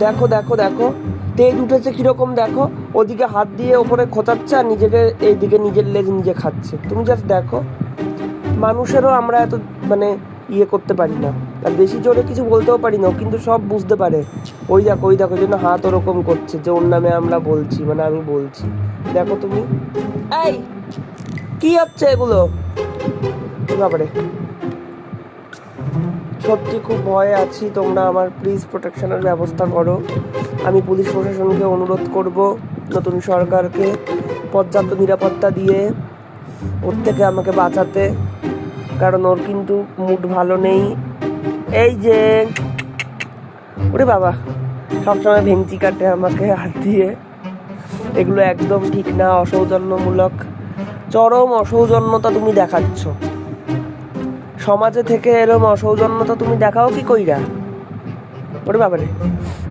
দেখো দেখো দেখো, তেজ উঠেছে কিরকম দেখো, ওদিকে হাত দিয়ে ওপরে খোঁচাচ্ছে আর নিজেকে এইদিকে নিজের লেজ নিজে খাচ্ছে। তুমি জাস্ট দেখো, মানুষেরও আমরা এত মানে ইয়ে করতে পারি না, আর বেশি জোরে কিছু বলতেও পারি না, কিন্তু সব বুঝতে পারে। ওই দেখো ওই দেখো, জন্য হাত ওরকম করছে যে ওর নামে আমরা বলছি, মানে আমি বলছি। দেখো তুমি, এই কি হচ্ছে এগুলো? বাবারে, সত্যি খুব ভয়ে আছি। তোমরা আমার প্লিজ প্রোটেকশনের ব্যবস্থা করো। আমি পুলিশ প্রশাসনকে অনুরোধ করব নতুন সরকারকে পর্যাপ্ত নিরাপত্তা দিয়ে ওর থেকে আমাকে বাঁচাতে, কারণ ওর কিন্তু মুড ভালো নেই। এই যে, ওরে বাবা, সবসময় ভেঙচি কাটে আমাকে হাত দিয়ে। এগুলো একদম ঠিক না, অসৌজন্যমূলক, চরম অসৌজন্যতা তুমি দেখাচ্ছ। সমাজে থেকে এরম অসৌজন্যতা তুমি দেখাও কি কইরা? ওরে বাবারে।